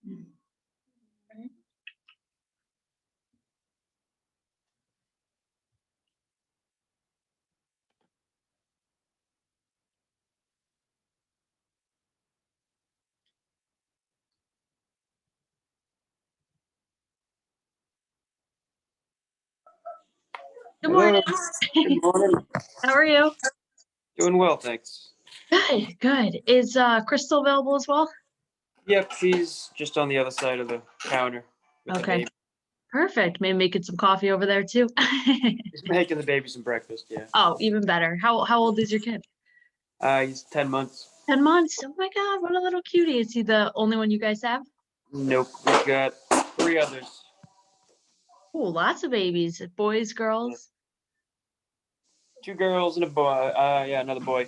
Good Hello. morning. Good morning. How are you? Doing well, thanks. Good, good. Is Crystal available as well? Yep, she's just on the other side of the counter with the Okay, baby. perfect. Maybe making some coffee over there too. She's making the baby some breakfast, yeah. Oh, even better. How old is your kid? He's 10 months. 10 months. Oh my God, what a little cutie. Is he the only one you guys have? Nope, we've got 3 others. Oh, lots of babies. Boys, girls. 2 girls and a boy. Yeah, another boy.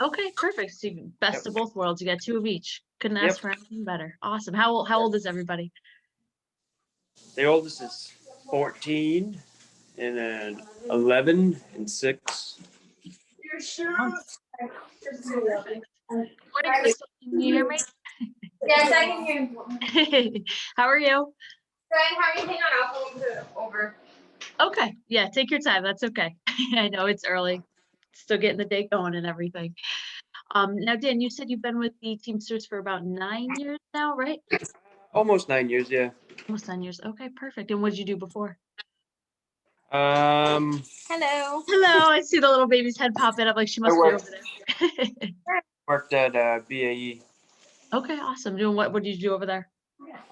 Okay, perfect. So best of both worlds. You got 2 of each. Couldn't Yep. ask for anything better. Awesome. How old is everybody? The oldest is 14, and then 11 and 6. Perfect. Morning, Crystal. Can you hear me? Yes, I can hear you. How are you? Fred, how are you? Hang on, I'll go over. Okay. Yeah, take your time. That's okay. I know it's early. Still getting the day going and everything. Now, Dan, you said you've been with the Teamsters for about 9 years now, right? Almost 9 years, yeah. Almost 9 years. Okay, perfect. And what did you do before? Um, Hello. Hello, I see the little baby's head popping up like she must be work- over there. worked at BAE Okay, awesome. Doing what did you do over there?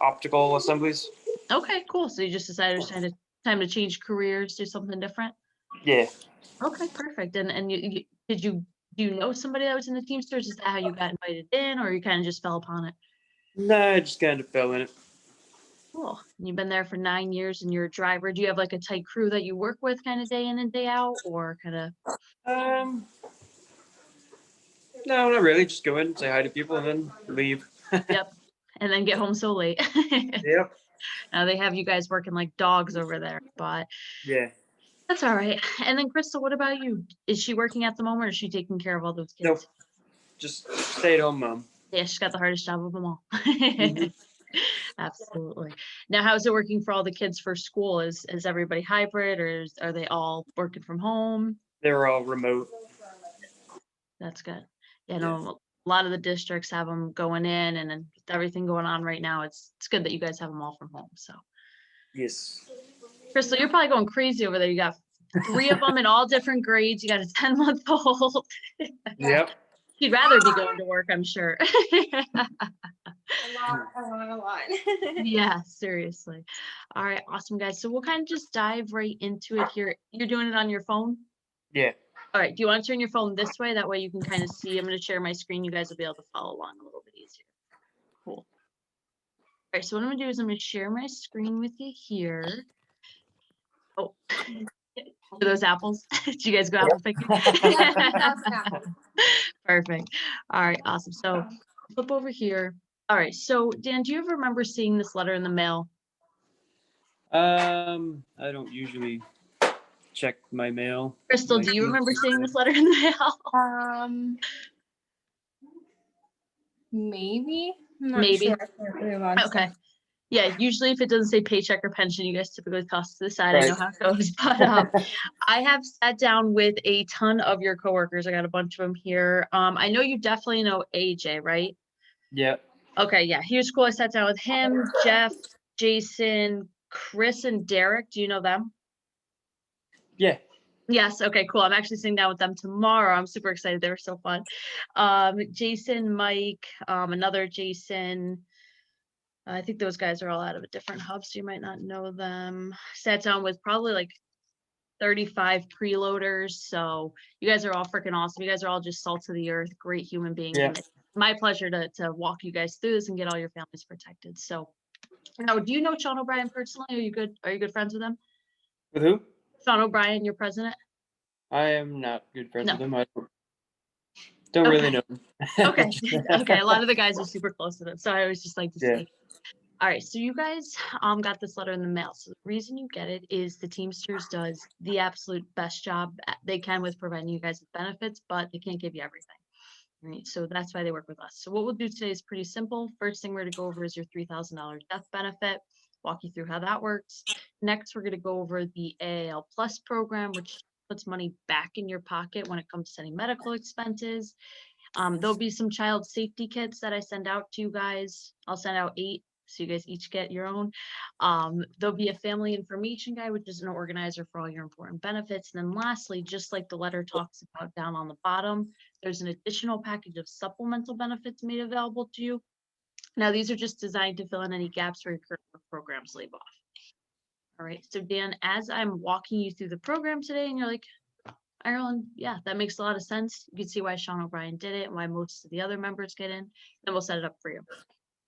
Optical Assemblies. Okay, cool. So you just decided it was time to change careers, do something different? Yeah. Okay, perfect. And do you know somebody that was in the Teamsters? Is that how you got invited in, or you kind of just fell upon it? No, I just kind of fell in it. Cool. You've been there for 9 years and you're a driver. Do you have like a tight crew that you work with kind of day in and day out, or kind of? Um, No, not really. Just go in, say hi to people, and then leave. Yep. And then get home so late. Yep. Now they have you guys working like dogs over there, but Yeah. that's all right. And then Crystal, what about you? Is she working at the moment, or is she taking care of all those Nope. kids? Just stay at home mom. Yeah, she's got the hardest job of them all. Mhm. Absolutely. Now, how's it working for all the kids for school? Is everybody hybrid, or are they all working from home? They're all remote. That's good. Yeah, Yeah. no, a lot of the districts have them going in, and then with everything going on right now, it's good that you guys have them all from home. So, Yes. Crystal, you're probably going crazy over there. You got 3 of them in all different grades. You got a 10-month-old. Yep. You'd rather be going to work, I'm sure. A lot. Yeah, seriously. All right, awesome, guys. So we'll kind of just dive right into it here. You're doing it on your phone? Yeah. All right, do you want to turn your phone this way? That way you can kind of see. I'm going to share my screen. You guys will be able to follow along a little bit easier. Cool. All right, so what I'm going to do is I'm going to share my screen with you here. Oh, for those apples. Did you guys go apple picking? Perfect. All right, awesome. So flip over here. All right, so Dan, do you ever remember seeing this letter in the mail? I don't usually check my mail. Crystal, do you remember seeing this letter in the mail? Maybe. I'm not Maybe. sure. I can't really watch Okay. Yeah, usually if it doesn't say paycheck or pension, you guys typically toss to the side. I Right. know how it goes. But I have sat down with a ton of your coworkers. I got a bunch of them here. I know you definitely know AJ, right? Yeah. Okay, yeah, he was cool. I sat down with him, Jeff, Jason, Chris, and Derek. Do you know them? Yeah. Yes. Okay, cool. I'm actually sitting down with them tomorrow. I'm super excited. They were so fun. Jason, Mike, another Jason. I think those guys are all out of a different hub, so you might not know them. Sat down with probably like 35 preloaders. So you guys are all freaking awesome. You guys are all just salt of the earth, great human beings. Yeah. And it's my pleasure to walk you guys through this and get all your families protected. So now, do you know Sean O'Brien personally? Are you good friends with him? With who? Sean O'Brien, your president? I am not good friends No. with him. I don't really know him. Okay. Okay. A lot of the guys are super close with it. So I always just like to Yeah. say. All right, so you guys got this letter in the mail. So the reason you get it is the Teamsters does the absolute best job they can with providing you guys with benefits, but they can't give you everything. Right, so that's why they work with us. So what we'll do today is pretty simple. First thing we're going to go over is your $3,000 death benefit, walk you through how that works. Next, we're going to go over the AAL Plus program, which puts money back in your pocket when it comes to any medical expenses. There'll be some child safety kits that I send out to you guys. I'll send out 8, so you guys each get your own. There'll be a family information guide, which is an organizer for all your important benefits. And then lastly, just like the letter talks about down on the bottom, there's an additional package of supplemental benefits made available to you. Now, these are just designed to fill in any gaps where your current programs leave off. All right, so Dan, as I'm walking you through the program today, and you're like, Ireland, yeah, that makes a lot of sense. You can see why Sean O'Brien did it and why most of the other members get in. Then we'll set it up for you.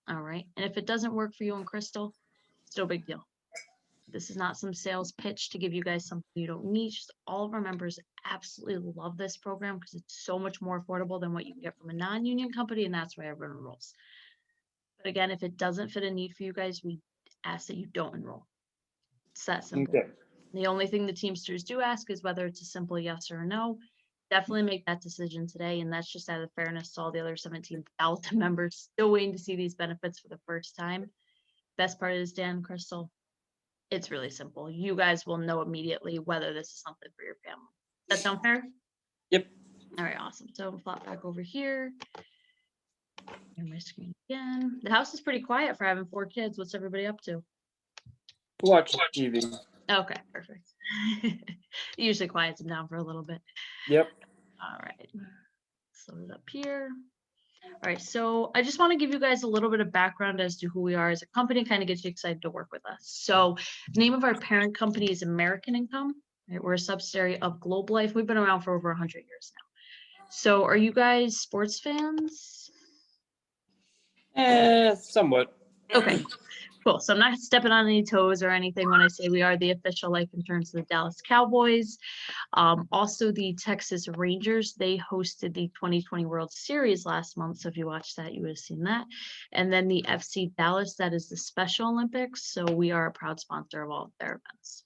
All right, and if it doesn't work for you and Crystal, it's no big deal. This is not some sales pitch to give you guys something you don't need. Just all of our members absolutely love this program because it's so much more affordable than what you can get from a non-union company, and that's why everyone enrolls. But again, if it doesn't fit a need for you guys, we ask that you don't enroll. It's that simple. Okay. The only thing the Teamsters do ask is whether it's a simple yes or a no. Definitely make that decision today, and that's just out of fairness to all the other 17,000 members still waiting to see these benefits for the first time. Best part is, Dan, Crystal, it's really simple. You guys will know immediately whether this is something for your family. Does that sound fair? Yep. All right, awesome. So I'm flop back over here. And my screen again. The house is pretty quiet for having 4 kids. What's everybody up to? Watch TV. Okay, perfect. It usually quiets them down for a little bit. Yep. All right. Slow it up here. All right, so I just want to give you guys a little bit of background as to who we are as a company, kind of get you excited to work with us. So the name of our parent company is American Income. Right? We're a subsidiary of Globe Life. We've been around for over 100 years now. So are you guys sports fans? Somewhat. Okay, cool. So I'm not stepping on any toes or anything when I say we are the official life insurance of the Dallas Cowboys. Also, the Texas Rangers, they hosted the 2020 World Series last month. So if you watched that, you would have seen that. And then the FC Dallas, that is the Special Olympics. So we are a proud sponsor of all of their events.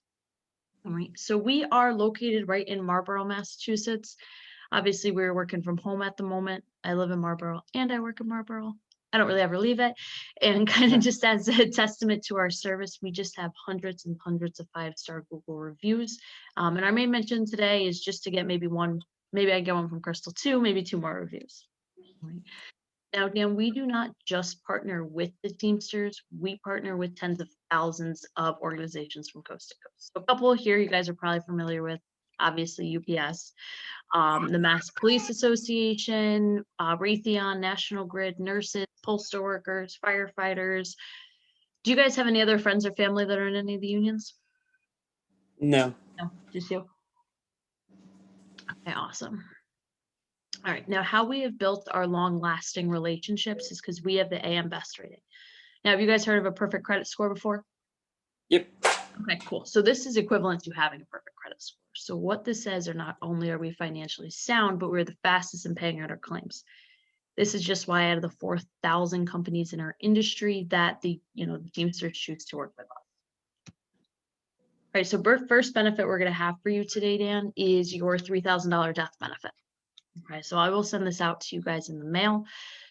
All right. So we are located right in Marlborough, Massachusetts. Obviously, we're working from home at the moment. I live in Marlborough and I work in Marlborough. I don't really ever leave it. And kind of just as a testament to our service, we just have hundreds and hundreds of 5-star Google reviews. And our main mission today is just to get maybe I get one from Crystal too, maybe 2 more reviews. Right. Now, Dan, we do not just partner with the Teamsters. We partner with tens of thousands of organizations from coast to coast. So a couple here you guys are probably familiar with, obviously UPS. The Mass Police Association, Raytheon, National Grid, nurses, postal workers, firefighters. Do you guys have any other friends or family that are in any of the unions? No. No, just you. Okay, awesome. All right, now how we have built our long-lasting relationships is because we have the AM Best rating. Now, have you guys heard of a perfect credit score before? Yep. Okay, cool. So this is equivalent to having a perfect credit score. So what this says are not only are we financially sound, but we're the fastest in paying out our claims. This is just why out of the 4,000 companies in our industry that the Teamsters choose to work with us. All right, so first benefit we're going to have for you today, Dan, is your $3,000 death benefit. Okay, so I will send this out to you guys in the mail.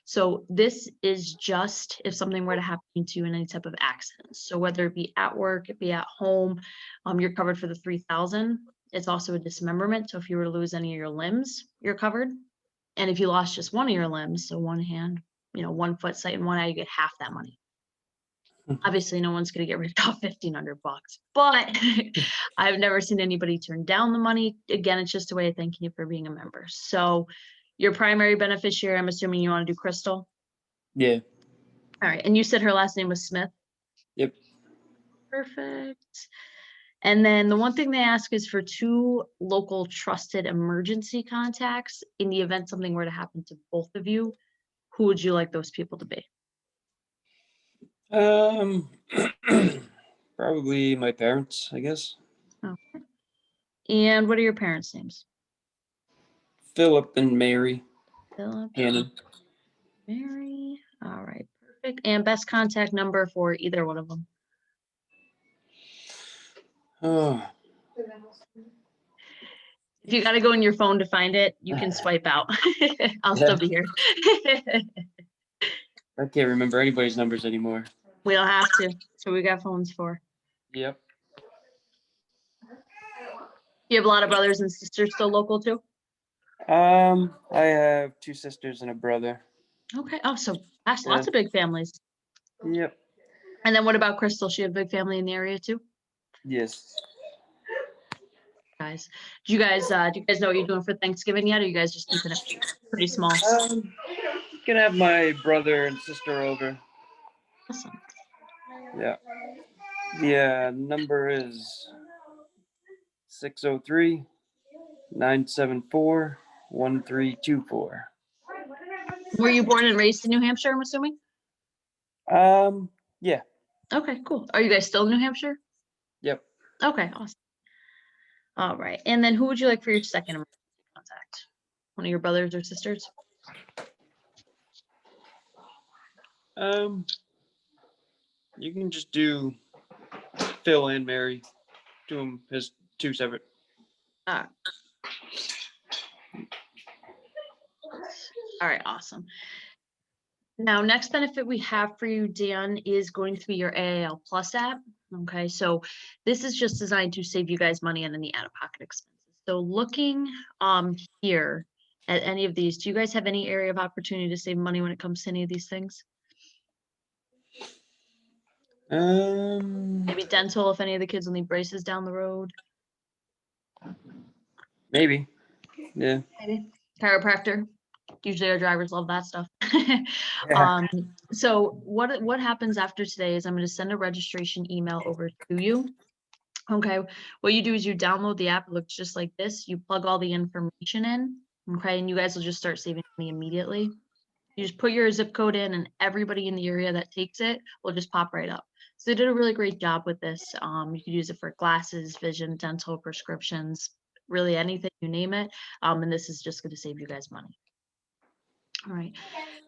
So this is just if something were to happen to you in any type of accident. So whether it be at work, it be at home, you're covered for the $3,000. It's also a dismemberment. So if you were to lose any of your limbs, you're covered. And if you lost just one of your limbs, so one hand, 1 foot, sight, and 1 eye, you get half that money. Obviously, no one's going to get rid of $1,500, but I've never seen anybody turn down the money. Again, it's just a way of thanking you for being a member. So your primary beneficiary, I'm assuming you want to do Crystal? Yeah. All right. And you said her last name was Smith? Yep. Perfect. And then the one thing they ask is for 2 local trusted emergency contacts. In the event something were to happen to both of you, who would you like those people to be? Probably my parents, I guess. Okay. And what are your parents' names? Philip and Mary. Philip, Hannon. Mary. All right, perfect. And best contact number for either one of them. Oh, If you gotta go in your phone to find it, you can swipe out. I'll still be here. I can't remember anybody's numbers anymore. We don't have to. That's what we got phones for. Yep. You have a lot of brothers and sisters still local too? I have 2 sisters and a brother. Okay. Oh, so that's Yeah. lots of big families. Yep. And then what about Crystal? She have a big family in the area too? Yes. Guys, do you guys know what you're doing for Thanksgiving yet? Or you guys just keeping it pretty small? Gonna have my brother and sister over. Awesome. Yeah. The number is 603-974-1324. Were you born and raised in New Hampshire, I'm assuming? Yeah. Okay, cool. Are you guys still in New Hampshire? Yep. Okay, awesome. All right. And then who would you like for your second emergency contact? One of your brothers or sisters? You can just do Phil and Mary. Do them as 2 separate. All right, awesome. Now, next benefit we have for you, Dan, is going to be your AAL Plus app. Okay, so this is just designed to save you guys money on any out-of-pocket expenses. So looking here at any of these, do you guys have any area of opportunity to save money when it comes to any of these things? Maybe dental if any of the kids will need braces down the road. Maybe. Yeah. Maybe chiropractor. Usually our drivers love that stuff. Yeah. So what happens after today is I'm going to send a registration email over to you. Okay, what you do is you download the app. It looks just like this. You plug all the information in. Okay, and you guys will just start saving money immediately. You just put your zip code in, and everybody in the area that takes it will just pop right up. So they did a really great job with this. You could use it for glasses, vision, dental, prescriptions, really anything, you name it. And this is just going to save you guys money. All right.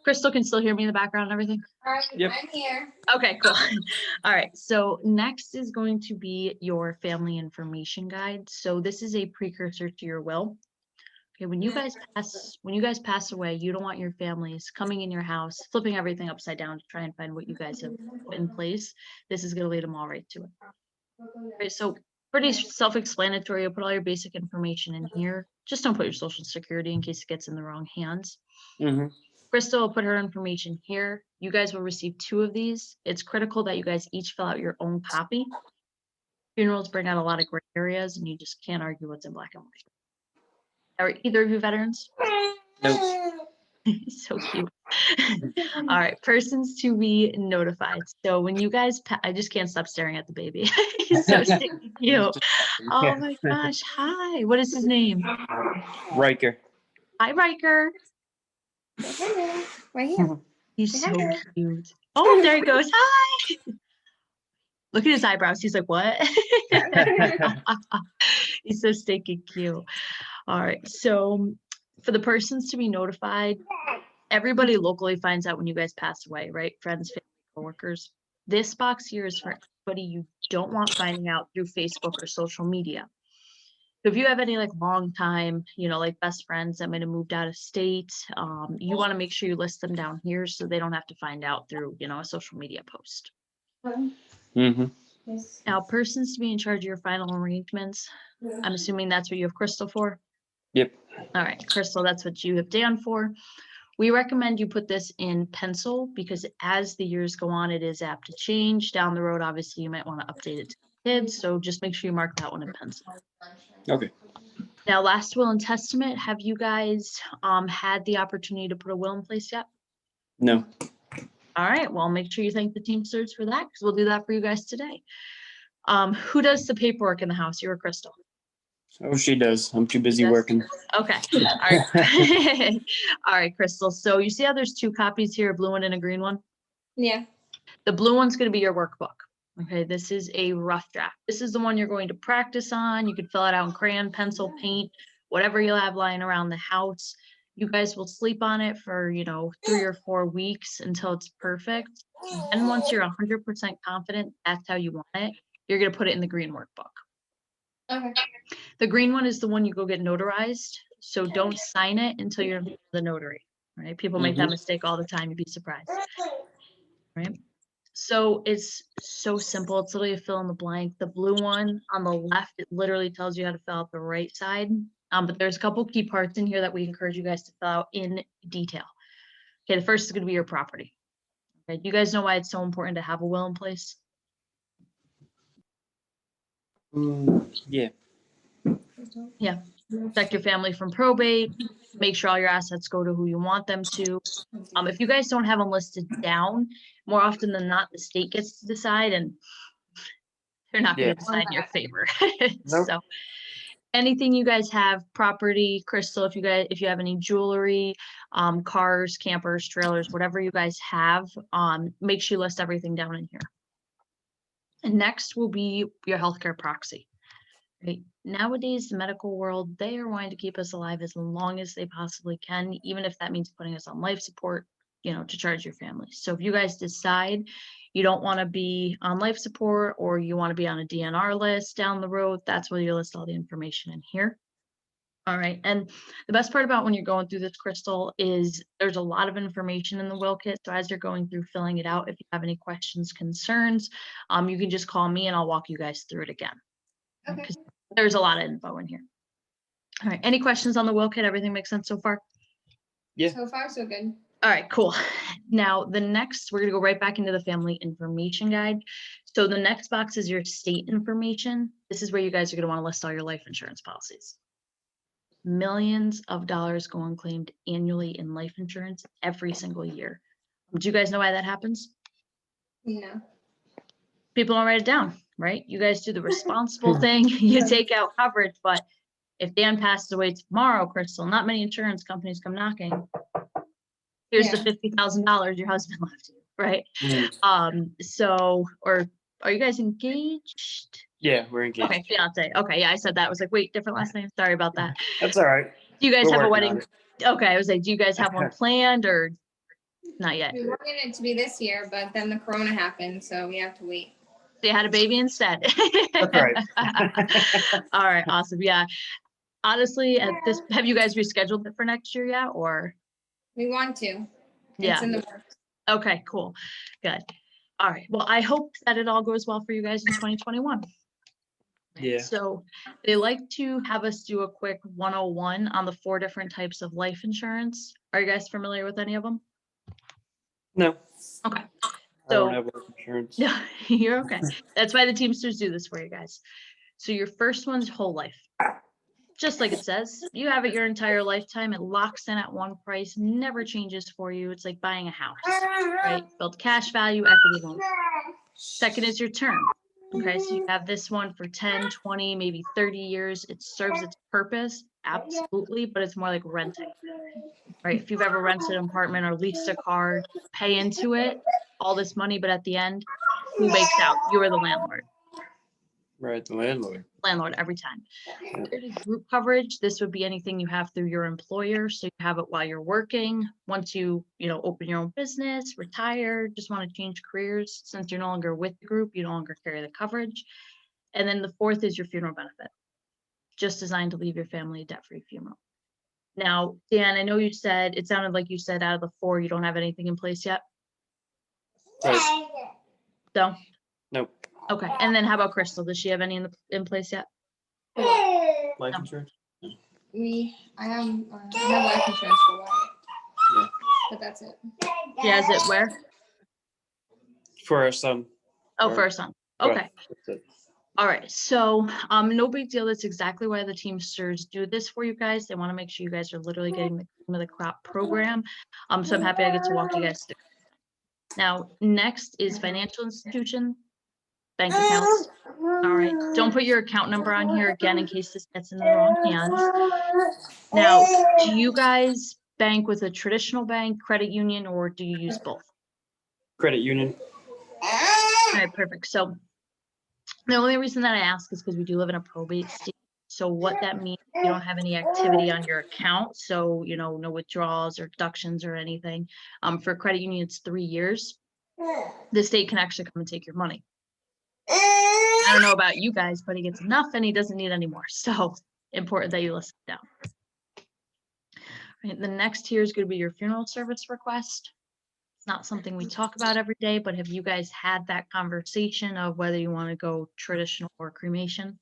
Crystal can still hear me in the background and everything? Yep. I'm here. Okay, cool. All right. So next is going to be your family information guide. So this is a precursor to your will. Okay, when you guys pass away, you don't want your families coming in your house, flipping everything upside down to try and find what you guys have put in place. This is going to lead them all right to it. Right, so pretty self-explanatory. You'll put all your basic information in here. Just don't put your social security in case it gets in the wrong hands. Mm-hmm. Crystal will put her information here. You guys will receive 2 of these. It's critical that you guys each fill out your own copy. Funerals bring out a lot of gray areas, and you just can't argue what's in black and white. Are either of you veterans? Nope. So cute. All right, persons to be notified. So when you guys, I just can't stop staring at the baby. He's so stinky cute. Oh my gosh. Hi. What is his name? Riker. Hi, Riker. Right here. He's so cute. Oh, there he goes. Hi. Look at his eyebrows. He's like, what? He's so stinky cute. All right. So for the persons to be notified, everybody locally finds out when you guys pass away, right? Friends, family, coworkers. This box here is for anybody you don't want finding out through Facebook or social media. So if you have any like long time, like best friends that might have moved out of state, you want to make sure you list them down here so they don't have to find out through, a social media post. Mm-hmm. Yes. Now, persons to be in charge of your final arrangements, I'm assuming that's what you have Crystal for? Yep. All right, Crystal, that's what you have Dan for. We recommend you put this in pencil because as the years go on, it is apt to change. Down the road, obviously, you might want to update it to the kids, so just make sure you mark that one in pencil. Okay. Now, last will and testament, have you guys had the opportunity to put a will in place yet? No. All right, well, make sure you thank the Teamsters for that because we'll do that for you guys today. Who does the paperwork in the house? You or Crystal? Oh, she does. I'm too busy Yes. working. Okay. All right. All right, Crystal. So you see how there's 2 copies here, a blue one and a green one? Yeah. The blue one's going to be your workbook. Okay, this is a rough draft. This is the one you're going to practice on. You can fill it out in crayon, pencil, paint, whatever you'll have lying around the house. You guys will sleep on it for, 3 or 4 weeks until it's perfect. And once you're 100% confident that's how you want it, you're going to put it in the green workbook. Okay. The green one is the one you go get notarized. So don't sign it until you're the notary, right? People make that mistake all the time. You'd be surprised, right? So it's so simple. It's literally a fill in the blank. The blue one on the left, it literally tells you how to fill out the right side. But there's a couple key parts in here that we encourage you guys to fill out in detail. Okay, the first is going to be your property. Okay, you guys know why it's so important to have a will in place? Yeah. Yeah. Protect your family from probate, make sure all your assets go to who you want them to. If you guys don't have them listed down, more often than not, the state gets to decide and they're not going Yeah. to decide in your favor. Nope. So anything you guys have, property, Crystal, if you have any jewelry, cars, campers, trailers, whatever you guys have, make sure you list everything down in here. And next will be your healthcare proxy. Right. Nowadays, the medical world, they are wanting to keep us alive as long as they possibly can, even if that means putting us on life support, to charge your family. So if you guys decide you don't want to be on life support or you want to be on a DNR list down the road, that's where you list all the information in here. All right. And the best part about when you're going through this, Crystal, is there's a lot of information in the will kit. So as you're going through filling it out, if you have any questions, concerns, you can just call me and I'll walk you guys through it again. Okay. Because there's a lot of info in here. All right. Any questions on the will kit? Everything makes sense so far? Yeah. So far, so good. All right, cool. Now the next, we're going to go right back into the family information guide. So the next box is your state information. This is where you guys are going to want to list all your life insurance policies. Millions of dollars go unclaimed annually in life insurance every single year. Do you guys know why that happens? No. People don't write it down, right? You guys do the responsible thing. You take out coverage, but if Dan passes away tomorrow, Crystal, not many insurance companies come knocking. Here's the $50,000 your husband left you, right? So, or are you guys engaged? Yeah, we're engaged. Okay, fiance. Okay, yeah, I said that. I was like, wait, different last name. Sorry about that. That's all right. Do you guys We're have a working on wedding? Okay, I was like, do you guys have one planned or not yet? We wanted it to be this year, but then the corona happened, so we have to wait. They had a baby instead. That's right. All right, awesome. Yeah. Honestly, at this, have you guys rescheduled it for next year yet, or? We want to. Yeah. It's in the works. Okay, cool. Good. All right. Well, I hope that it all goes well for you guys in 2021. Yeah. So they like to have us do a quick 101 on the 4 different types of life insurance. Are you guys familiar with any of them? No. Okay. I So don't have life insurance. no, you're okay. That's why the Teamsters do this for you guys. So your first one's whole life. Just like it says, you have it your entire lifetime. It locks in at one price, never changes for you. It's like buying a house, right? Build cash value, equity loan. Second is your term. Okay, so you have this one for 10, 20, maybe 30 years. It serves its purpose, absolutely, but it's more like renting, right? If you've ever rented an apartment or leased a car, pay into it, all this money, but at the end, who makes out? You are the landlord. Right, the landlord. Landlord every time. Third is group coverage. This would be anything you have through your employer. So you have it while you're working. Once you open your own business, retire, just want to change careers, since you're no longer with the group, you no longer carry the coverage. And then the fourth is your funeral benefit, just designed to leave your family a debt-free funeral. Now, Dan, I know you said, it sounded like you said out of the 4, you don't have anything in place yet. Right. So, Nope. okay. And then how about Crystal? Does she have any in place yet? Life No. insurance? I have life insurance for Wyatt. Yeah. But that's it. She has it where? For our son. Oh, Or- for her son. Right, Okay. that's it. All right. So no big deal. That's exactly why the Teamsters do this for you guys. They want to make sure you guys are literally getting the cream of the crop program. So I'm happy I get to walk you guys through. Now, next is financial institution, bank accounts. All right. Don't put your account number on here again in case this gets in the wrong hands. Now, do you guys bank with a traditional bank, credit union, or do you use both? Credit union. All right, perfect. So the only reason that I ask is because we do live in a probate state. So what that means, you don't have any activity on your account. So, no withdrawals or deductions or anything. For credit union, it's 3 years. The state can actually come and take your money. I don't know about you guys, but he gets enough and he doesn't need any more. So important that you listen down. Right, the next here is going to be your funeral service request. It's not something we talk about every day, but have you guys had that conversation of whether you want to go traditional or cremation?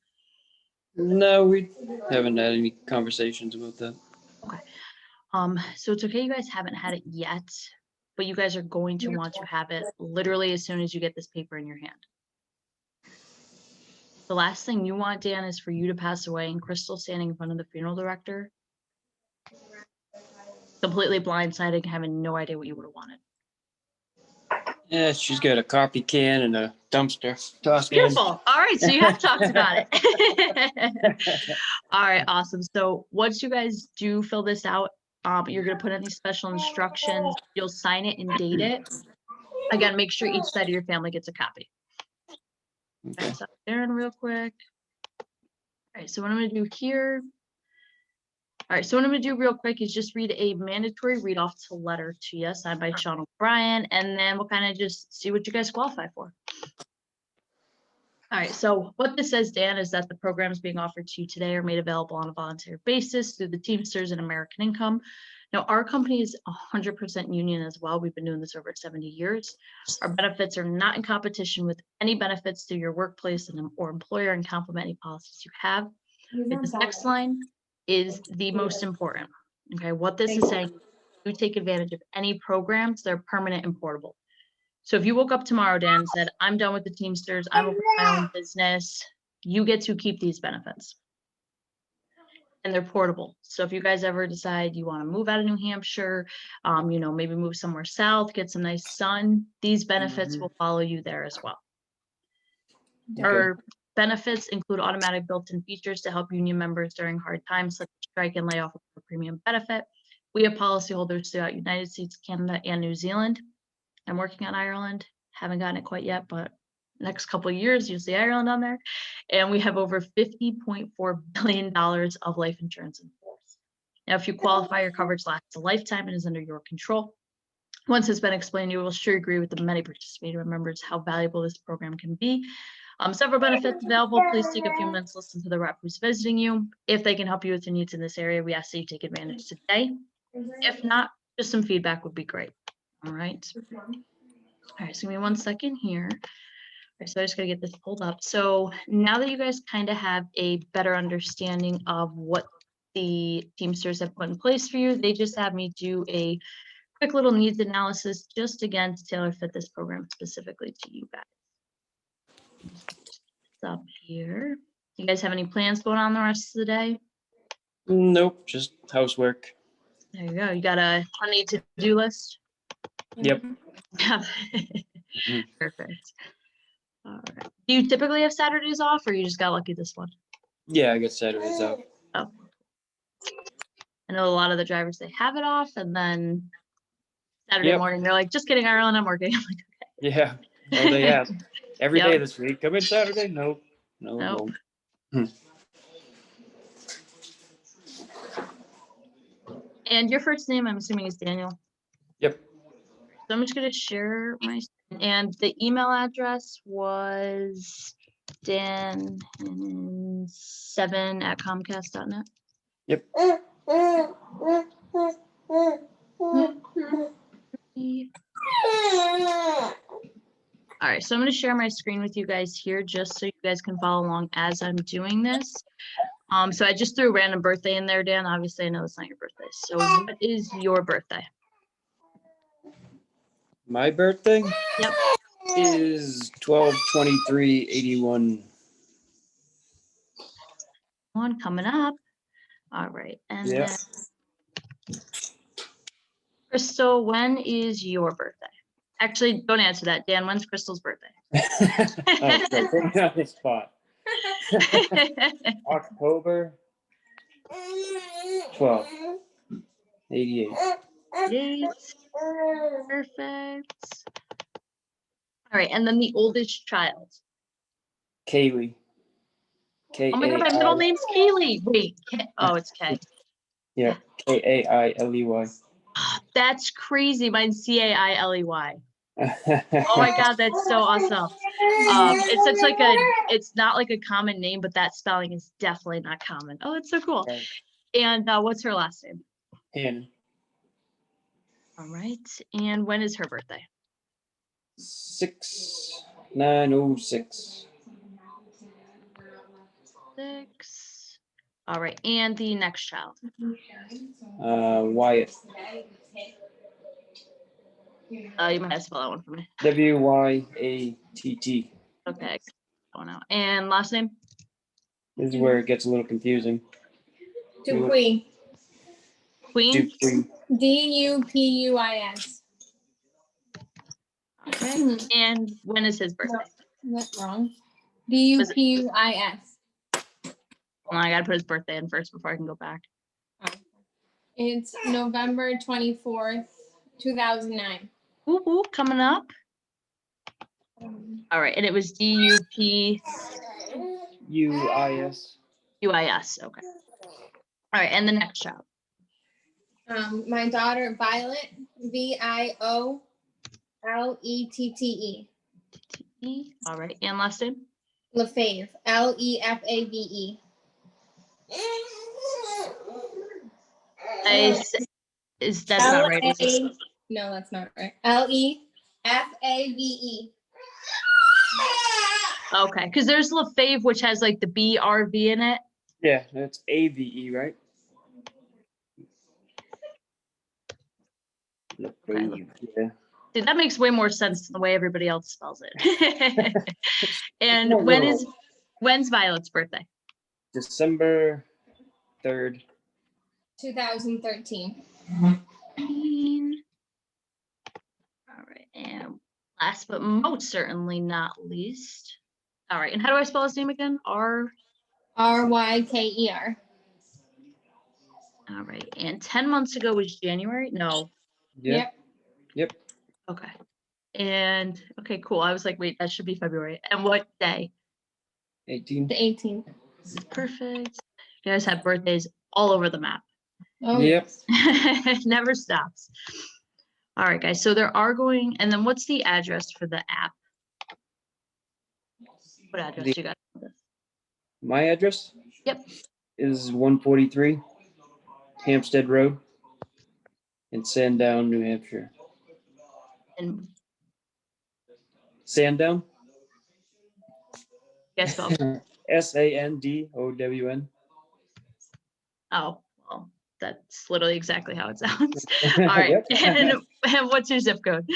No, we haven't had any conversations about that. So it's okay you guys haven't had it yet, but you guys are going to want to have it literally as soon as you get this paper in your hand. The last thing you want, Dan, is for you to pass away and Crystal standing in front of the funeral director, completely blindsided, having no idea what you would have wanted. Yeah, she's got a coffee can and a dumpster tossed in. Beautiful. All right, so you have talked about it. All right, awesome. So once you guys do fill this out, you're going to put any special instructions. You'll sign it and date it. Again, make sure each side of your family gets a copy. Okay. So Aaron, real quick. All right, so what I'm going to do here. All right, so what I'm going to do real quick is just read a mandatory read off to letter to you, signed by Sean O'Brien, and then we'll kind of just see what you guys qualify for. All right, so what this says, Dan, is that the programs being offered to you today are made available on a volunteer basis through the Teamsters and American Income. Now, our company is 100% union as well. We've been doing this over 70 years. Our benefits are not in competition with any benefits through your workplace or employer and complement any policies you have. This next line is the most important. Okay, what this is saying, you take advantage of any programs, they're permanent and portable. So if you woke up tomorrow, Dan, and said, I'm done with the Teamsters, I'm opening my own business, you get to keep these benefits. And they're portable. So if you guys ever decide you want to move out of New Hampshire, maybe move somewhere south, get some nice sun, these benefits will follow you there as well. Okay. Our benefits include automatic built-in features to help union members during hard times, such as strike and layoff of a premium benefit. We have policyholders throughout United States, Canada, and New Zealand. I'm working on Ireland. Haven't gotten it quite yet, but next couple of years, you'll see Ireland on there. And we have over $50.4 billion of life insurance in force. Now, if you qualify, your coverage lasts a lifetime and is under your control. Once it's been explained, you will sure agree with the many participating members how valuable this program can be. Several benefits available. Please take a few minutes to listen to the rep who's visiting you. If they can help you with your needs in this area, we ask that you take advantage today. If not, just some feedback would be great. All right. All right, so give me 1 second here. All right, so I just gotta get this pulled up. So now that you guys kind of have a better understanding of what the Teamsters have put in place for you, they just have me do a quick little needs analysis, just again to tailor fit this program specifically to you guys. Up here. You guys have any plans going on the rest of the day? Nope, just housework. There you go. You got a funny to-do list? Yep. Yeah. Perfect. All right. Do you typically have Saturdays off, or you just got lucky this one? Yeah, I got Saturdays off. Oh. I know a lot of the drivers, they have it off, and then Saturday morning, they're like, just kidding, Ireland, I'm working. I'm like, okay. Yeah. Well, they ask every Yep. day this week. Come in Saturday? Nope. No. Nope. No. And your first name, I'm assuming, is Daniel. Yep. So I'm just going to share my, and the email address was dan7@comcast.net. Yep. All right, so I'm going to share my screen with you guys here just so you guys can follow along as I'm doing this. So I just threw a random birthday in there, Dan. Obviously, I know it's not your birthday. So what is your birthday? My birthday Yep. is 12/23/81. One coming up. All right. And Yeah. then Crystal, when is your birthday? Actually, don't answer that. Dan, when's Crystal's birthday? Oh, so put me on the spot. October 12th, 88. Dates. Perfect. All right. And then the oldest child. Kaylee. Oh my God, my middle name's Kaylee. Wait. Oh, it's K. Yeah. Kailey. That's crazy. Mine's Cailey. Oh my God, that's so awesome. It's such like it's not like a common name, but that spelling is definitely not common. Oh, that's so cool. Right. And what's her last name? Hannon. All right. And when is her birthday? 6906. 6. All right. And the next child. Wyatt. You might have to spell that one for me. WYATT. Okay. Oh no. And last name? This is where it gets a little confusing. Dupuis. Queen. Dupuis. Dupuis. Okay. And when is his birthday? That's wrong. Dupuis. Hold on, I gotta put his birthday in first before I can go back. It's November 24th, 2009. Woo woo, coming up. All right. And it was DUPUIS. UIS. Okay. All right. And the next child. My daughter Violet, VIOLETTE. All right. And last name? Lefave, LEFAVE. Is that's not right? Is it? No, that's not right. LEFAVE. Okay, because there's Lefave, which has like the BRV in it. Yeah, that's AVE, right? Okay. Yeah. Dude, that makes way more sense than the way everybody else spells it. And More rural. when's Violet's birthday? December 3rd. 2013. All right, and last but most certainly not least. All right, and how do I spell his name again? R. RYKER. All right, and 10 months ago was January? No. Yeah. Yep. Okay. And okay, cool. I was like, wait, that should be February. And what day? 18. The 18th. This is perfect. You guys have birthdays all over the map. Oh, Yep. yes. It never stops. All right, guys. So there are going, and then what's the address for the app? What address do you got? My address? Yep. Is 143 Hampstead Road in Sandown, New Hampshire. And Sandown? guess spell. SANDOWN. Oh, well, that's literally exactly how it sounds. All right. Yep. And what's your zip code?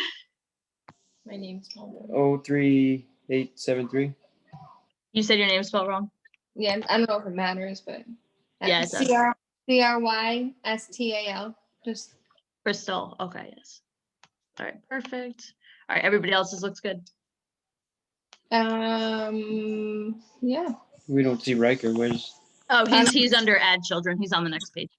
My name's spelled. 03873. You said your name spelled wrong? Yeah, I don't know if it matters, but Yeah, it does. CRYSTAL. Just Crystal. Okay, yes. All right, perfect. All right, everybody else's looks good. yeah. We don't see Riker. Where's? Oh, he's under add children. He's on the next page.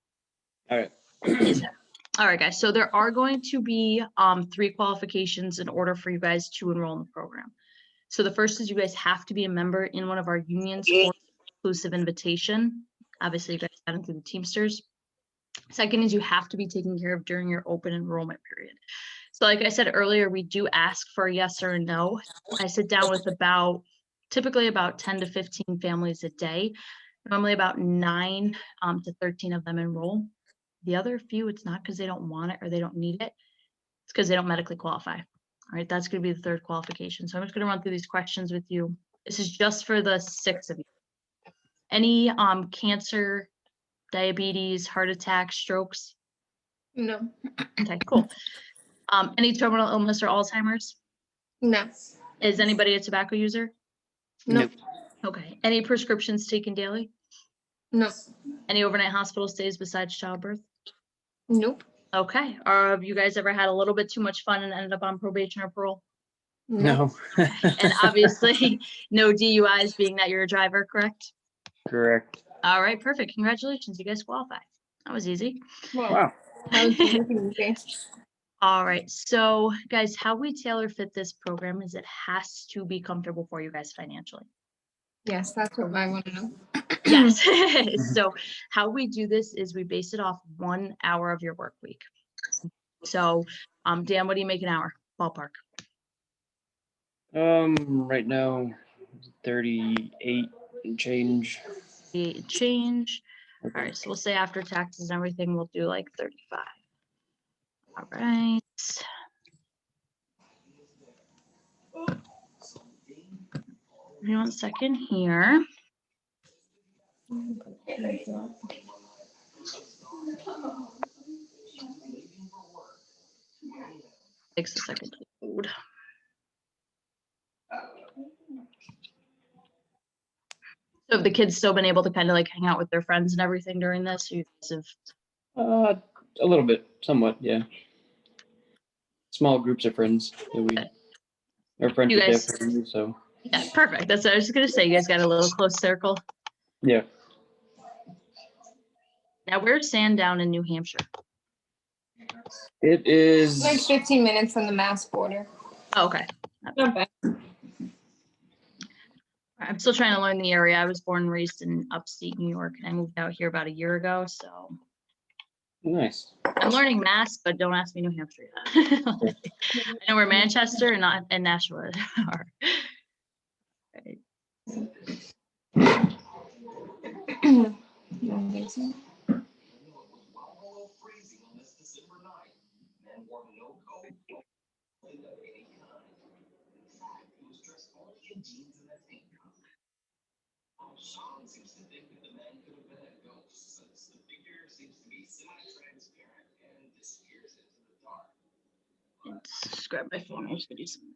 All right. He's there. All right, guys. So there are going to be 3 qualifications in order for you guys to enroll in the program. So the first is you guys have to be a member in one of our unions for exclusive invitation. Obviously, you guys got into the Teamsters. Second is you have to be taken care of during your open enrollment period. So like I said earlier, we do ask for a yes or a no. I sit down with typically about 10 to 15 families a day. Normally about 9 to 13 of them enroll. The other few, it's not because they don't want it or they don't need it. It's because they don't medically qualify. All right, that's going to be the third qualification. So I'm just going to run through these questions with you. This is just for the 6 of you. Any cancer, diabetes, heart attack, strokes? No. Okay, cool. Any terminal illness or Alzheimer's? No. Is anybody a tobacco user? Nope. Okay. Any prescriptions taken daily? No. Any overnight hospital stays besides childbirth? Nope. Okay. Have you guys ever had a little bit too much fun and ended up on probation or parole? No. And obviously no DUIs, being that you're a driver, correct? Correct. All right, perfect. Congratulations. You guys qualify. That was easy. Wow. That was easy. All right. So guys, how we tailor fit this program is it has to be comfortable for you guys financially. Yes, that's what I want to know. Yes. So how we do this is we base it off 1 hour of your work week. So Dan, what do you make an hour? Ballpark. Right now, 38 and change. The change. All Okay. right, so we'll say after taxes and everything, we'll do like 35. All right. Give me 1 second here. Takes a second to load. So have the kids still been able to kind of like hang out with their friends and everything during this? You guys have, A little bit, somewhat, yeah. Small groups of friends that we are friends You with their guys- families, so yeah, perfect. That's what I was just gonna say. You guys got a little close circle. yeah. Now where's Sandown in New Hampshire? It is Like 15 minutes from the Mass border. Oh, okay. Not bad. I'm still trying to learn the area. I was born and raised in upstate New York and I moved out here about a year ago. So nice. I'm learning Mass, but don't ask me New Hampshire yet. I know where Manchester and not and Nashua are. Right. You don't think so? Just grab my phone. I'm just gonna do some.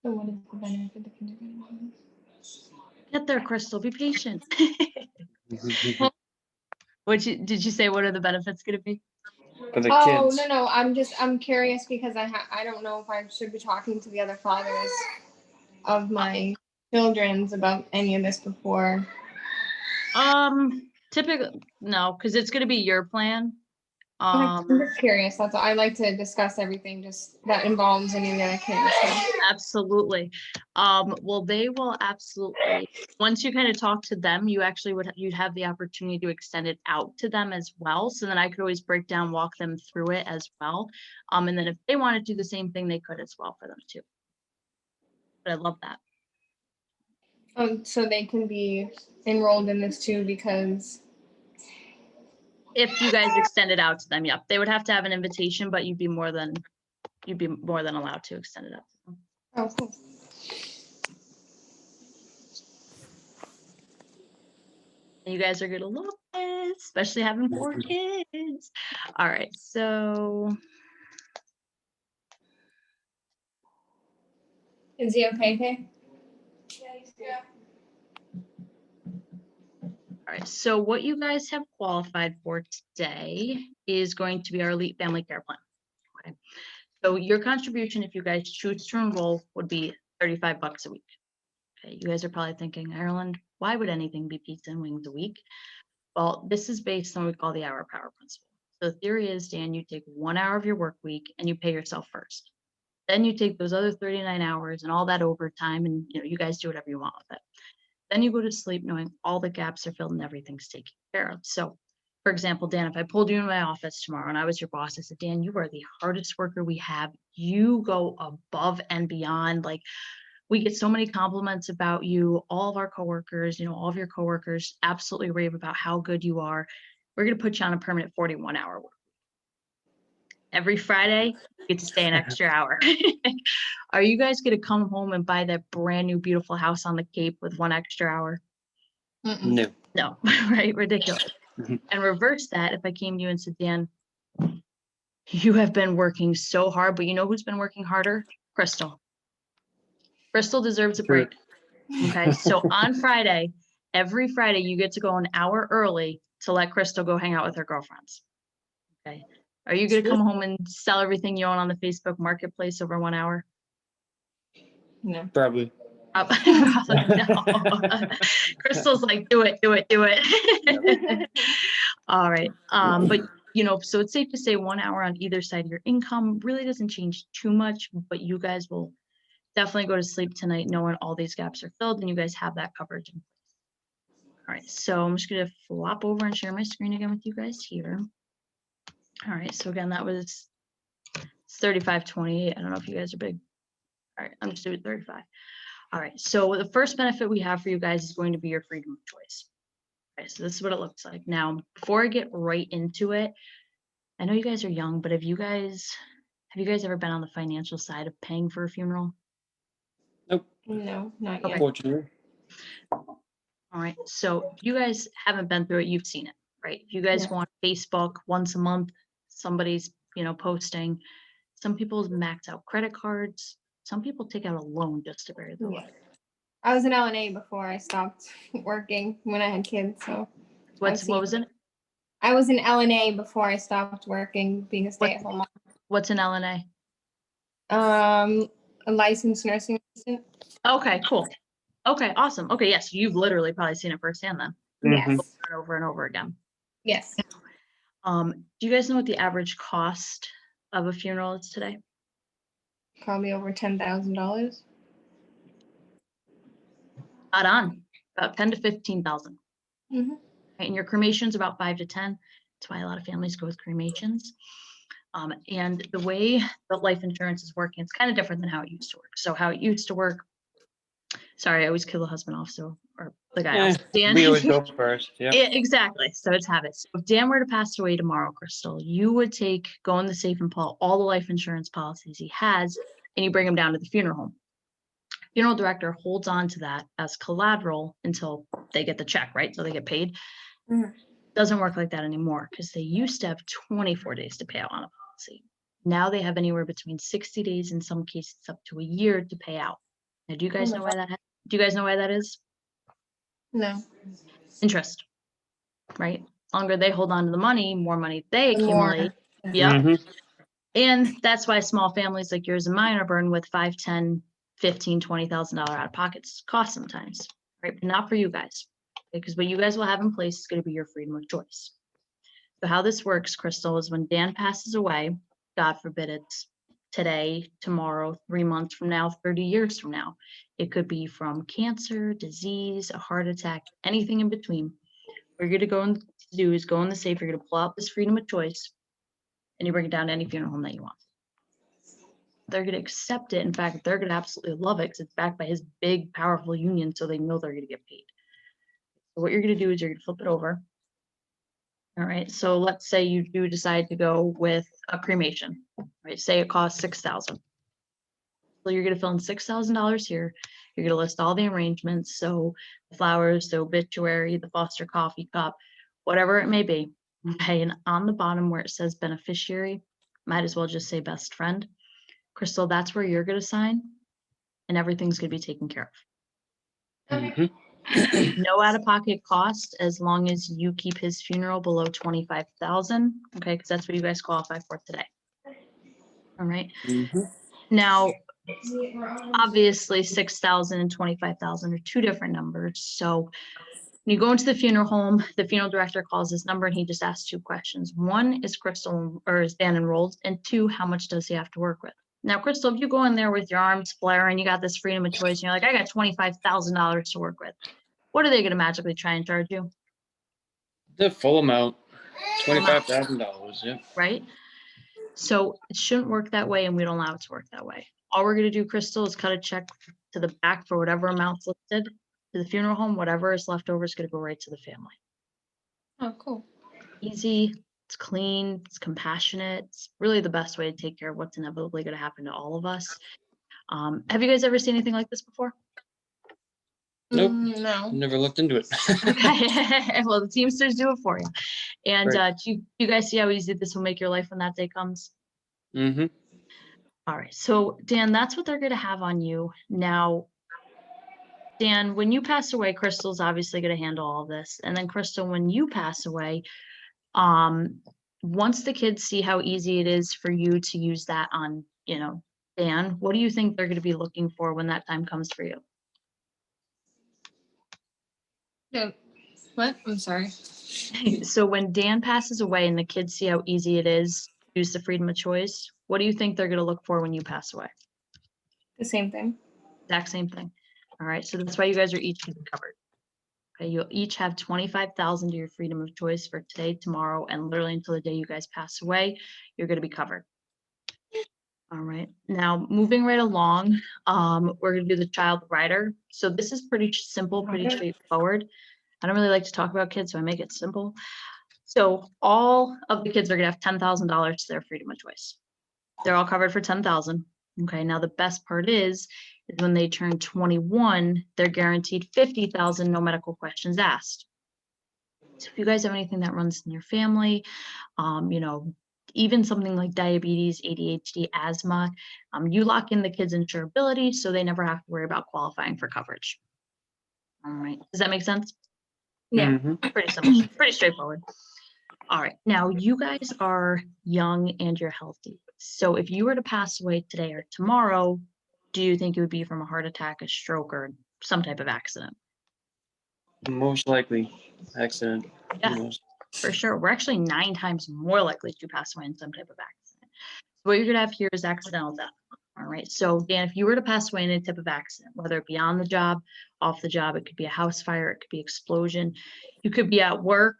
So what is the benefit of kindergarten? Get there, Crystal. Be patient. Did you say? What are the benefits gonna be? For the Oh, kids. no, I'm curious because I don't know if I should be talking to the other fathers of my children's about any of this before. Typically no, because it's gonna be your plan. I'm just curious. That's all. I like to discuss everything just that involves any of the other kids. So. Absolutely. Well, they will absolutely, once you kind of talk to them, you actually you'd have the opportunity to extend it out to them as well. So then I could always break down, walk them through it as well. And then if they want to do the same thing, they could as well for them too. But I love that. So they can be enrolled in this too because. If you guys extend it out to them, yep, they would have to have an invitation, but you'd be more than allowed to extend it out to them. Oh, cool. And you guys are gonna love it, especially having 4 kids. All right, so Is he okay, Kay? Yeah. all right, so what you guys have qualified for today is going to be our Elite Family Care Plan. Okay, so your contribution, if you guys choose to enroll, would be $35 a week. Okay, you guys are probably thinking, Ireland, why would anything be pizza and wings a week? Well, this is based on what we call the hour power principle. So the theory is, Dan, you take 1 hour of your work week and you pay yourself first. Then you take those other 39 hours and all that overtime, and you guys do whatever you want with it. Then you go to sleep knowing all the gaps are filled and everything's taken care of. So, for example, Dan, if I pulled you in my office tomorrow and I was your boss, I said, Dan, you are the hardest worker we have. You go above and beyond. Like, we get so many compliments about you. All of our coworkers, all of your coworkers absolutely rave about how good you are. We're going to put you on a permanent 41-hour work. Every Friday, you get to stay an extra hour. Are you guys going to come home and buy that brand new beautiful house on the Cape with 1 extra hour? No. No, right? Ridiculous. Mhm. And reverse that, if I came to you and said, Dan, you have been working so hard, but you know who's been working harder? Crystal. Crystal deserves a True. break. Okay, so on Friday, every Friday, you get to go an hour early to let Crystal go hang out with her girlfriends. Okay. Are you going to come home and sell everything you own on the Facebook marketplace over 1 hour? No. Probably. No. Crystal's like, do it. All right. But so it's safe to say 1 hour on either side of your income really doesn't change too much, but you guys will definitely go to sleep tonight knowing all these gaps are filled and you guys have that coverage in place. All right, so I'm just gonna flop over and share my screen again with you guys here. All right, so again, that was 35.28. I don't know if you guys are big. All right, I'm just doing 35. All right, so the first benefit we have for you guys is going to be your freedom of choice. Okay, so this is what it looks like. Now, before I get right into it, I know you guys are young, but have you guys ever been on the financial side of paying for a funeral? No, not yet. Unfortunately. All right, so if you guys haven't been through it, you've seen it, right? If you guys Yeah. go on Facebook once a month, somebody's, posting. Some people max out credit cards. Some people take out a loan just to bury their Yeah. life. I was in LNA before I stopped working when I had kids. So What seen- was it? I was in LNA before I stopped working, being a stay-at-home mom. What's an LNA? A licensed nursing assistant. Okay, cool. Okay, awesome. Okay, yes, you've literally probably seen it firsthand then, Yes. Mhm. over and over and over again. Yes. Do you guys know what the average cost of a funeral is today? Probably over $10,000. Not on, about 10 to 15,000. Mm-hmm. Right, and your cremation's about 5 to 10. That's why a lot of families go with cremations. And the way that life insurance is working, it's kind of different than how it used to work. So how it used to work, sorry, I always kill the husband off, so, or the guy off. Dan. We always go first. Yeah. Yeah, exactly. So it's habits. If Dan were to pass away tomorrow, Crystal, you would go in the safe and pull all the life insurance policies he has, and you bring him down to the funeral home. Funeral director holds on to that as collateral until they get the check, right? So they get paid. Mhm. Doesn't work like that anymore because they used to have 24 days to pay out on a policy. Now they have anywhere between 60 days, in some cases up to a year to pay out. Now, do you guys my know why that? Do you guys know why that is? No. Interest, right? Longer they hold on to the money, more money they The more- accumulate. Yeah. Mhm. And that's why small families like yours and mine are burdened with $5, $10, $15, $20,000 out of pockets cost sometimes, right? But not for you guys, because what you guys will have in place is going to be your freedom of choice. So how this works, Crystal, is when Dan passes away, God forbid it's today, tomorrow, 3 months from now, 30 years from now. It could be from cancer, disease, a heart attack, anything in between. What you're going to do is go in the safe, you're going to pull out this freedom of choice, and you bring it down to any funeral home that you want. They're going to accept it. In fact, they're going to absolutely love it because it's backed by his big, powerful union, so they know they're going to get paid. So what you're going to do is you're going to flip it over. All right, so let's say you do decide to go with a cremation, right? Say it costs $6,000. So you're going to fill in $6,000 here. You're going to list all the arrangements. So the flowers, the obituary, the Foster coffee cup, whatever it may be. Okay, and on the bottom where it says beneficiary, might as well just say best friend. Crystal, that's where you're going to sign, and everything's going to be taken care of. Mhm. No out-of-pocket cost as long as you keep his funeral below 25,000. Okay, because that's what you guys qualify for today. All right. Mhm. Now, obviously, 6,000 and 25,000 are two different numbers. So when you go into the funeral home, the funeral director calls this number and he just asks 2 questions. 1, is Crystal or is Dan enrolled? And 2, how much does he have to work with? Now, Crystal, if you go in there with your arms flaring, you got this freedom of choice, and you're like, I got $25,000 to work with. What are they going to magically try and charge you? The full amount, $25,000. Yeah. Right? So it shouldn't work that way, and we don't allow it to work that way. All we're going to do, Crystal, is cut a check to the back for whatever amount's listed to the funeral home. Whatever is left over is going to go right to the family. Oh, cool. Easy, it's clean, it's compassionate. It's really the best way to take care of what's inevitably going to happen to all of us. Have you guys ever seen anything like this before? Nope. No. Never looked into it. Okay, well, the Teamsters do it for you. And Right. do you guys see how easy this will make your life when that day comes? Mhm. All right, so Dan, that's what they're going to have on you. Now, Dan, when you pass away, Crystal's obviously going to handle all this. And then Crystal, when you pass away, once the kids see how easy it is for you to use that on, Dan, what do you think they're going to be looking for when that time comes for you? Yeah. What? I'm sorry. So when Dan passes away and the kids see how easy it is to use the freedom of choice, what do you think they're going to look for when you pass away? The same thing. Exact same thing. All right, so that's why you guys are each getting covered. Okay, you'll each have 25,000 to your freedom of choice for today, tomorrow, and literally until the day you guys pass away, you're gonna be covered. All right, now moving right along, we're gonna do the child rider. So this is pretty simple, pretty straightforward. I don't really like to talk about kids, so I make it simple. So all of the kids are gonna have $10,000 to their freedom of choice. They're all covered for 10,000. Okay, now the best part is when they turn 21, they're guaranteed 50,000, no medical questions asked. So if you guys have anything that runs in your family, you know, even something like diabetes, ADHD, asthma, you lock in the kids' insurability so they never have to worry about qualifying for coverage. All right, does that make sense? Yeah. Pretty simple, pretty straightforward. All right, now you guys are young and you're healthy. So if you were to pass away today or tomorrow, do you think it would be from a heart attack, a stroke, or some type of accident? Most likely accident. Yeah. Most. For sure. We're actually 9 times more likely to pass away in some type of accident. So what you're gonna have here is accidental death. All right. So Dan, if you were to pass away in any type of accident, whether it be on the job, off the job, it could be a house fire, it could be explosion, you could be at work,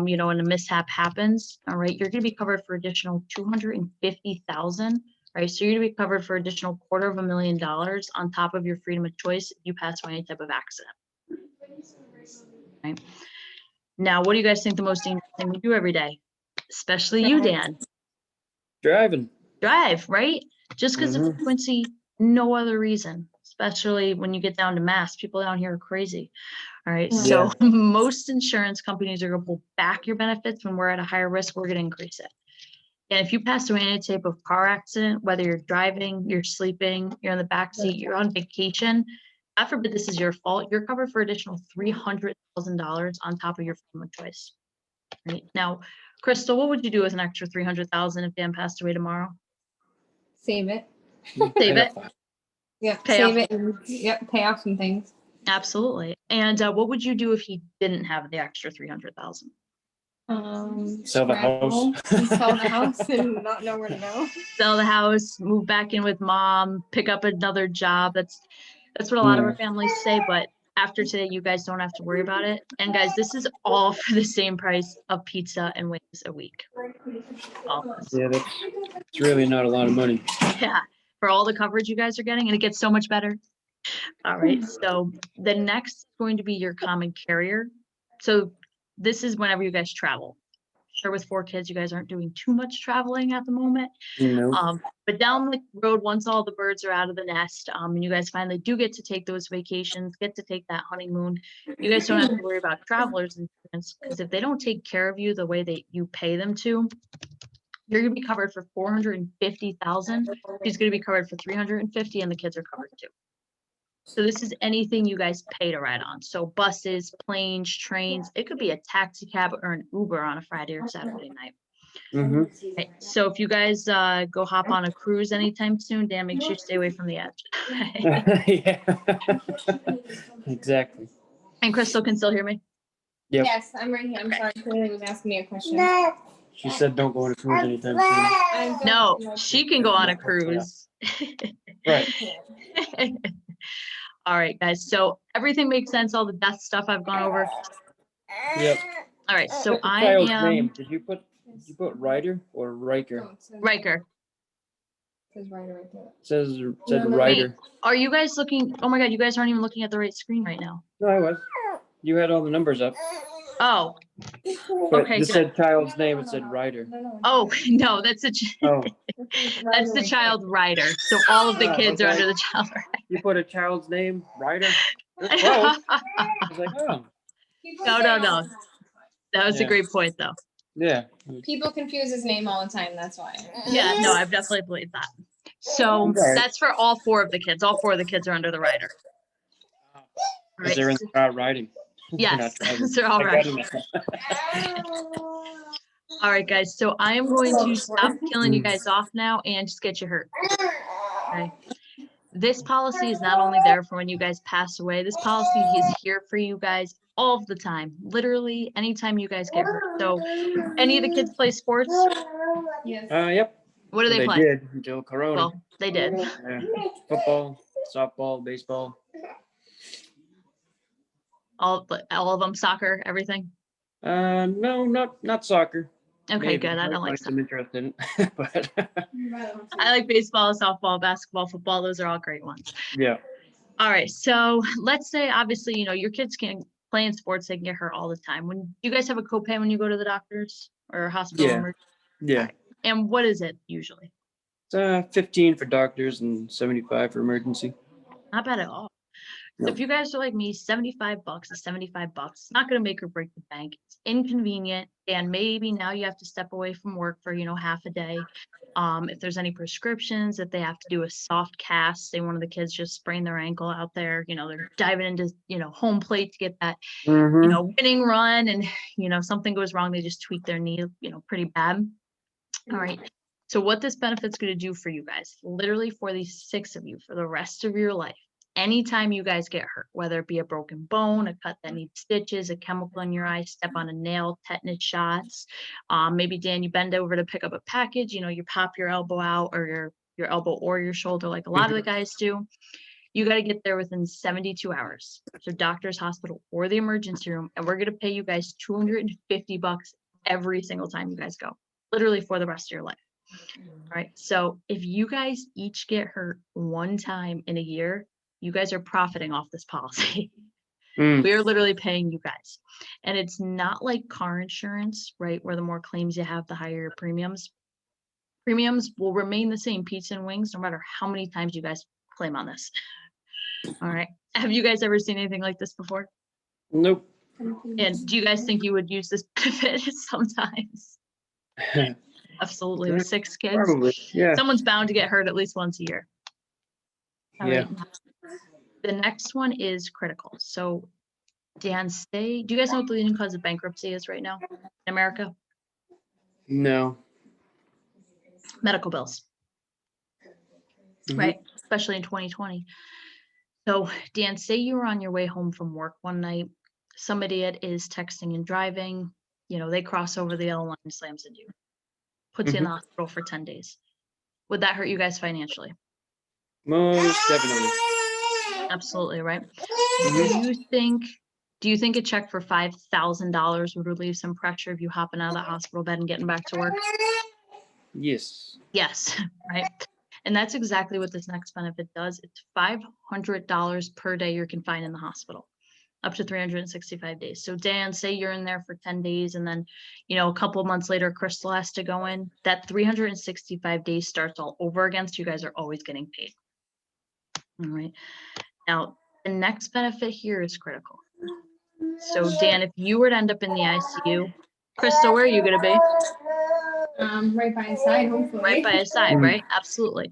you know, and a mishap happens. All right, you're gonna be covered for additional 250,000. Right. So you're gonna be covered for additional $250,000 on top of your freedom of choice if you pass away in any type of accident. Right. Now, what do you guys think the most dangerous thing we do every day? Especially you, Dan. Driving. Drive, right? Just because of frequency, no other reason. Especially when you get down to mass, people down here are crazy. All right. So most insurance companies are going to pull back your benefits when we're at a higher risk. We're going to increase it. And if you pass away in any type of car accident, whether you're driving, you're sleeping, you're in the back seat, you're on vacation, God forbid this is your fault, you're covered for additional $300,000 on top of your freedom of choice. Right now, Crystal, what would you do with an extra $300,000 if Dan passed away tomorrow? Save it. Save it. Yep. Pay Save off. it. And, yep. Pay off some things. Absolutely. And what would you do if he didn't have the extra $300,000? Sell the house. Sell the house and not know where to go. Sell the house, move back in with mom, pick up another job. That's what a lot of our families say, but after today, you guys don't have to worry about it. And guys, this is all for the same price of pizza and wings a week. All this. Yeah, it's really not a lot of money. Yeah, for all the coverage you guys are getting, and it gets so much better. All right, so the next is going to be your common carrier. So this is whenever you guys travel. Sure, with 4 kids, you guys aren't doing too much traveling at the moment. No. But down the road, once all the birds are out of the nest, and you guys finally do get to take those vacations, get to take that honeymoon, you guys don't have to worry about travelers insurance, because if they don't take care of you the way that you pay them to, you're gonna be covered for 450,000. She's gonna be covered for 350, and the kids are covered too. So this is anything you guys pay to ride on. So buses, planes, trains, it could be a taxi cab or an Uber on a Friday or Saturday night. Okay, so if you guys go hop on a cruise anytime soon, Dan, make sure you stay away from the edge. Yeah. Exactly. And Crystal can still hear me? Yep. Yes, I'm right here. I'm sorry. Clearly was asking me a question. She said don't go on a cruise anytime soon. No, she can go on a cruise. Right. All right, guys. So everything makes sense. All the death stuff I've gone over. Yep. All right. So What's the I child's am name? Did you put Ryder or Riker? Riker. It says Ryder right there. Said No. Ryder. Are you guys looking? Oh my God, you guys aren't even looking at the right screen right now. No, I was. You had all the numbers up. Oh, But okay, this good. said child's name. It said Ryder. Oh, no, that's Oh, that's the child rider. So all of the kids are okay. under the child You put a child's name, Ryder? That's close. rider. I was like, oh. No. That was a Yeah. great point, though. Yeah. People confuse his name all the time. That's why. Yeah, no, I've definitely believed that. So Right. that's for all 4 of the kids. All 4 of the kids are under the rider. Because they're in the car riding. They're Yes, not driving. they're all I right. got it. All right, guys. So I am going to stop killing you guys off now and just get you hurt. Okay. This policy is not only there for when you guys pass away. This policy is here for you guys all of the time. Literally, anytime you guys get hurt. So, any of the kids play sports? Yes. Yep. What do they play? did until Corona. Well, they did. Yeah. 'Football, softball, baseball. People confuse his name all the time. That's why. Yeah. Football, softball, baseball. Yes. All of them, soccer, everything? No, not soccer. Okay, Maybe. good. I Might don't like find some interest in it, but I like baseball, softball, basketball, football. Those are all great ones. yeah, All right. So let's say, obviously, your kids can play in sports. They can get hurt all the time. Do you guys have a copay when you go to the doctors or hospital? Yeah. yeah. Alright. And what is it usually? It's 15 for doctors and 75 for emergency. Not bad at all. So No. if you guys are like me, $75 is $75. It's not going to make or break the bank. It's inconvenient. And maybe now you have to step away from work for, half a day. If there's any prescriptions that they have to do a soft cast, say one of the kids just sprained their ankle out there, they're diving into, home plate to get that, Mhm. winning run and, something goes wrong. They just tweak their knee, pretty bad. All right. So what this benefit's going to do for you guys, literally for these 6 of you for the rest of your life, anytime you guys get hurt, whether it be a broken bone, a cut that needs stitches, a chemical in your eye, step on a nail, tetanus shots, maybe Dan, you bend over to pick up a package, you pop your elbow out or your elbow or your shoulder like a lot of the guys do. You got to get there within 72 hours. So doctor's, hospital, or the emergency room, and we're going to pay you guys $250 every single time you guys go, literally for the rest of your life. All right. So if you guys each get hurt one time in a year, you guys are profiting off this policy. Mm. We are literally paying you guys. And it's not like car insurance, right? Where the more claims you have, the higher your premiums. Premiums will remain the same, pizza and wings, no matter how many times you guys claim on this. All right. Have you guys ever seen anything like this before? Nope. And do you guys think you would use this benefit sometimes? Absolutely. With 6 kids, Probably. Yeah. someone's bound to get hurt at least once a year. All Yeah. right. The next one is critical. So Dan, do you guys know what the leading cause of bankruptcy is right now in America? No. Medical bills, Mhm. right? Especially in 2020. So Dan, say you were on your way home from work one night, some idiot is texting and driving, they cross over the yellow line, slams into you, puts you in the hospital for 10 days. Would that hurt you guys financially? Most definitely. Absolutely, right? Mhm. Do you think a check for $5,000 would relieve some pressure of you hopping out of the hospital bed and getting back to work? Yes. Yes, right. And that's exactly what this next benefit does. It's $500 per day you're confined in the hospital, up to 365 days. So Dan, say you're in there for 10 days and then, a couple of months later, Crystal has to go in. That 365 days starts all over again. So you guys are always getting paid. All right. Now, the next benefit here is critical. So Dan, if you were to end up in the ICU, Crystal, where are you going to be? Right by his side, hopefully. Right by his side, right? Absolutely.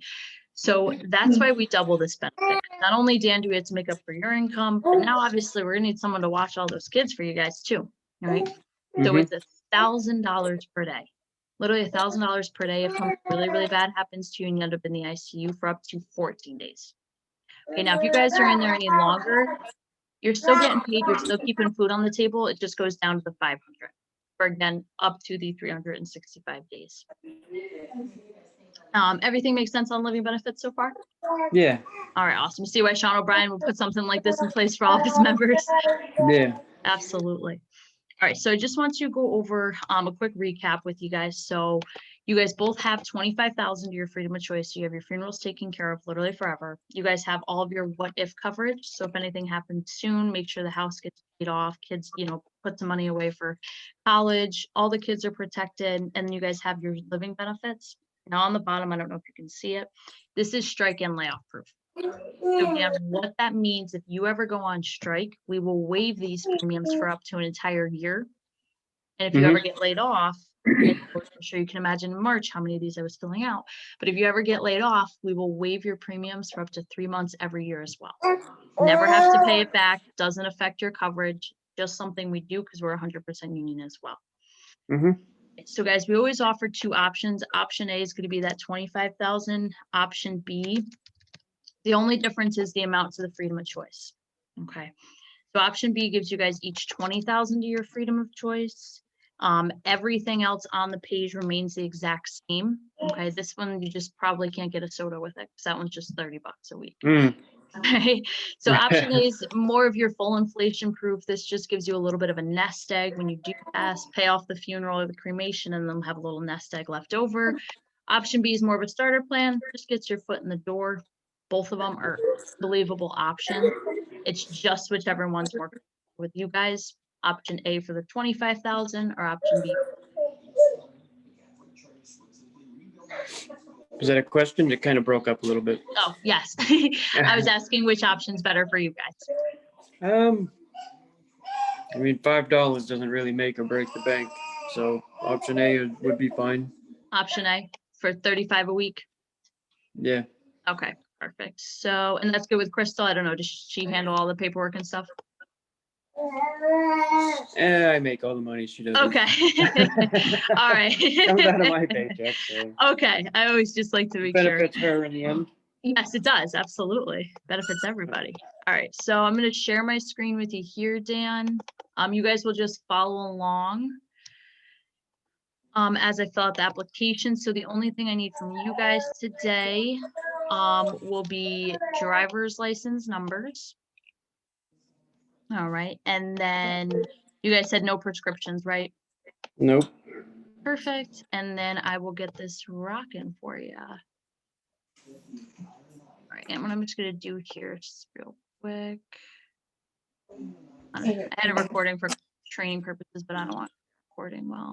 So that's why we double this benefit. Not only, Dan, do we have to make up for your income, but now obviously we're gonna need someone to watch all those kids for you guys too, all right? So it's $1,000 per day. Literally $1,000 per day if something really, really bad happens to you and you end up in the ICU for up to 14 days. Okay, now if you guys are in there any longer, you're still getting paid, you're still keeping food on the table, it just goes down to the 500 for again up to the 365 days. Everything makes sense on living benefits so far? Yeah. All right, awesome. See why Sean O'Brien would put something like this in place for all of his members? Yeah. Absolutely. All right, so I just want to go over a quick recap with you guys. So you guys both have 25,000 to your freedom of choice. You have your funerals taken care of literally forever. You guys have all of your what if coverage. So if anything happens soon, make sure the house gets paid off. Kids, put some money away for college. All the kids are protected. And then you guys have your living benefits. Now on the bottom, I don't know if you can see it. This is strike and layoff proof. So again, what that means, if you ever go on strike, we will waive these premiums for up to an entire year. And if you ever get laid off, I'm sure you can imagine in March how many of these I was filling out. But if you ever get laid off, we will waive your premiums for up to 3 months every year as well. Never have to pay it back. Doesn't affect your coverage. Just something we do because we're 100% union as well. So guys, we always offer 2 options. Option A is going to be that 25,000. Option B, the only difference is the amount to the freedom of choice. Okay. So option B gives you guys each 20,000 to your freedom of choice. Everything else on the page remains the exact same. Okay. This one, you just probably can't get a soda with it because that one's just $30 a week. Okay, so option A is more of your full inflation proof. This just gives you a little bit of a nest egg when you do pass, pay off the funeral or the cremation, and then have a little nest egg left over. Option B is more of a starter plan, just gets your foot in the door. Both of them are believable options. It's just whichever one's more comfortable with you guys. Option A for the 25,000 or option B. Is that a question? It kind of broke up a little bit. Oh, yes. I was asking which option's better for you guys. I mean, $5 doesn't really make or break the bank, so option A would be fine. Option A for 35 a week. Yeah. Okay, perfect. So, and that's good with Crystal. I don't know, does she handle all the paperwork and stuff? I make all the money. She doesn't. Okay. All right. Comes out of my paycheck, so Okay, I always just like to make sure. benefits her in the end. Yes, it does. Absolutely. Benefits everybody. All right, so I'm going to share my screen with you here, Dan. You guys will just follow along as I fill out the application. So the only thing I need from you guys today will be driver's license numbers. All right, and then you guys said no prescriptions, right? Nope. Perfect. And then I will get this rocking for you. All right, and what I'm just gonna do here, just real quick. I had a recording for training purposes, but I don't want recording well.